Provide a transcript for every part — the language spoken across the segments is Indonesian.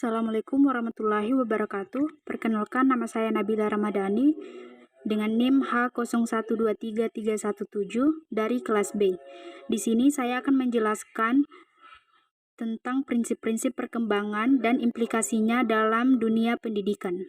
Assalamualaikum warahmatullahi wabarakatuh. Perkenalkan, nama saya Nabila Ramadhani dengan NIM H0123317 dari kelas B. Di sini saya akan menjelaskan tentang prinsip-prinsip perkembangan dan implikasinya dalam dunia pendidikan.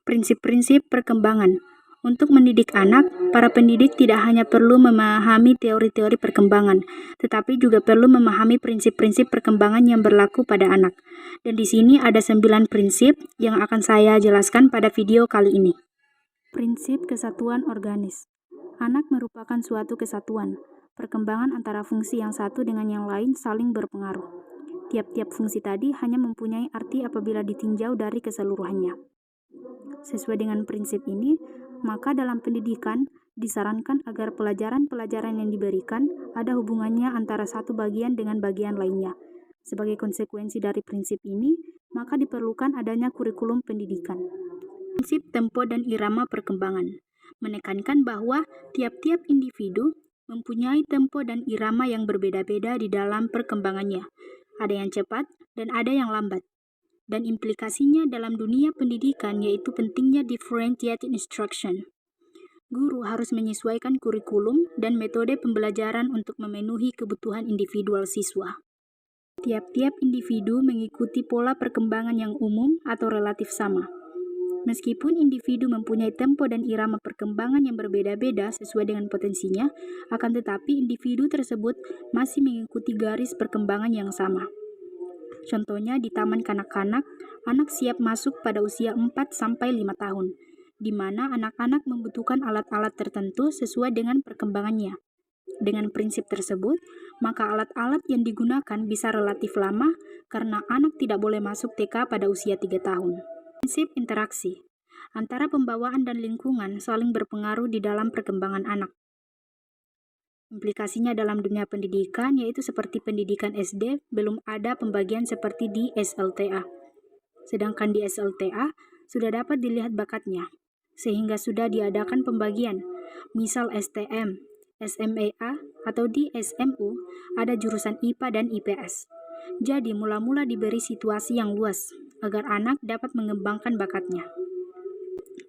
Prinsip-prinsip perkembangan. Untuk mendidik anak, para pendidik tidak hanya perlu memahami teori-teori perkembangan, tetapi juga perlu memahami prinsip-prinsip perkembangan yang berlaku pada anak. Dan di sini ada 9 prinsip yang akan saya jelaskan pada video kali ini. Prinsip kesatuan organis. Anak merupakan suatu kesatuan. Perkembangan antara fungsi yang satu dengan yang lain saling berpengaruh. Tiap-tiap fungsi tadi hanya mempunyai arti apabila ditinjau dari keseluruhannya. Sesuai dengan prinsip ini, maka dalam pendidikan disarankan agar pelajaran-pelajaran yang diberikan ada hubungannya antara satu bagian dengan bagian lainnya. Sebagai konsekuensi dari prinsip ini, maka diperlukan adanya kurikulum pendidikan. Prinsip tempo dan irama perkembangan menekankan bahwa tiap-tiap individu mempunyai tempo dan irama yang berbeda-beda di dalam perkembangannya. Ada yang cepat dan ada yang lambat. Dan implikasinya dalam dunia pendidikan yaitu pentingnya differentiated instruction. Guru harus menyesuaikan kurikulum dan metode pembelajaran untuk memenuhi kebutuhan individual siswa. Tiap-tiap individu mengikuti pola perkembangan yang umum atau relatif sama. Meskipun individu mempunyai tempo dan irama perkembangan yang berbeda-beda sesuai dengan potensinya, akan tetapi individu tersebut masih mengikuti garis perkembangan yang sama. Contohnya di taman kanak-kanak, anak siap masuk pada usia 4-5 tahun, di mana anak-anak membutuhkan alat-alat tertentu sesuai dengan perkembangannya. Dengan prinsip tersebut, maka alat-alat yang digunakan bisa relatif lama karena anak tidak boleh masuk TK pada usia 3 tahun. Prinsip interaksi. Antara pembawaan dan lingkungan saling berpengaruh di dalam perkembangan anak. Implikasinya dalam dunia pendidikan yaitu seperti pendidikan SD, belum ada pembagian seperti di SLTA. Sedangkan di SLTA sudah dapat dilihat bakatnya, sehingga sudah diadakan pembagian. Misal STM, SMEA, atau di SMU ada jurusan IPA dan IPS. Jadi mula-mula diberi situasi yang luas, agar anak dapat mengembangkan bakatnya.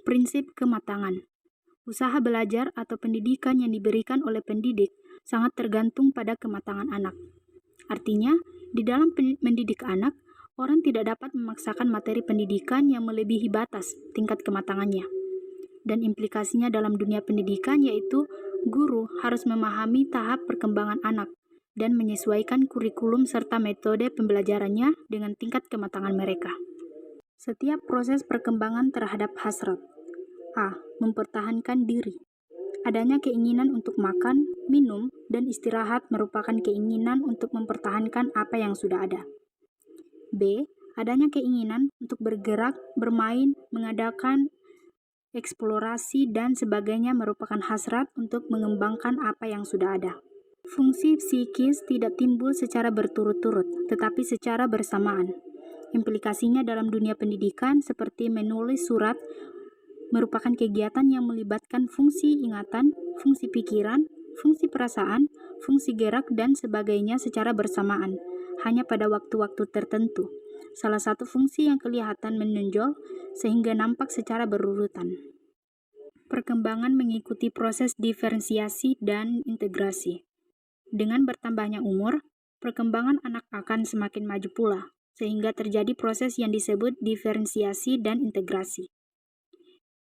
Prinsip kematangan. Usaha belajar atau pendidikan yang diberikan oleh pendidik sangat tergantung pada kematangan anak. Artinya, di dalam mendidik anak, orang tidak dapat memaksakan materi pendidikan yang melebihi batas tingkat kematangannya. Dan implikasinya dalam dunia pendidikan yaitu guru harus memahami tahap perkembangan anak dan menyesuaikan kurikulum serta metode pembelajarannya dengan tingkat kematangan mereka. Setiap proses perkembangan terhadap hasrat. A. Mempertahankan diri. Adanya keinginan untuk makan, minum, dan istirahat merupakan keinginan untuk mempertahankan apa yang sudah ada. B. Adanya keinginan untuk bergerak, bermain, mengadakan eksplorasi, dan sebagainya merupakan hasrat untuk mengembangkan apa yang sudah ada. Fungsi psikis tidak timbul secara berturut-turut, tetapi secara bersamaan. Implikasinya dalam dunia pendidikan seperti menulis surat, merupakan kegiatan yang melibatkan fungsi ingatan, fungsi pikiran, fungsi perasaan, fungsi gerak, dan sebagainya secara bersamaan, hanya pada waktu-waktu tertentu. Salah satu fungsi yang kelihatan menonjol sehingga nampak secara berurutan. Perkembangan mengikuti proses diferensiasi dan integrasi. Dengan bertambahnya umur, perkembangan anak akan semakin maju pula, sehingga terjadi proses yang disebut diferensiasi dan integrasi.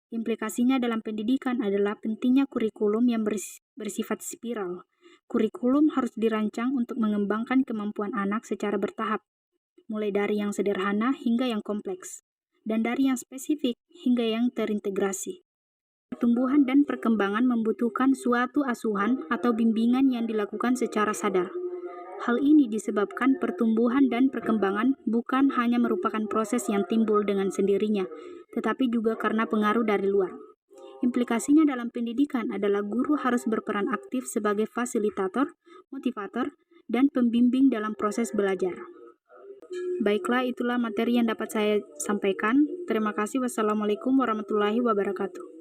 Implikasinya dalam pendidikan adalah pentingnya kurikulum yang bersifat spiral. Kurikulum harus dirancang untuk mengembangkan kemampuan anak secara bertahap, mulai dari yang sederhana hingga yang kompleks, dan dari yang spesifik hingga yang terintegrasi. Pertumbuhan dan perkembangan membutuhkan suatu asuhan atau bimbingan yang dilakukan secara sadar. Hal ini disebabkan pertumbuhan dan perkembangan bukan hanya merupakan proses yang timbul dengan sendirinya, tetapi juga karena pengaruh dari luar. Implikasinya dalam pendidikan adalah guru harus berperan aktif sebagai fasilitator, motivator, dan pembimbing dalam proses belajar. Baiklah, itulah materi yang dapat saya sampaikan. Terima kasih. Wassalamualaikum warahmatullahi wabarakatuh.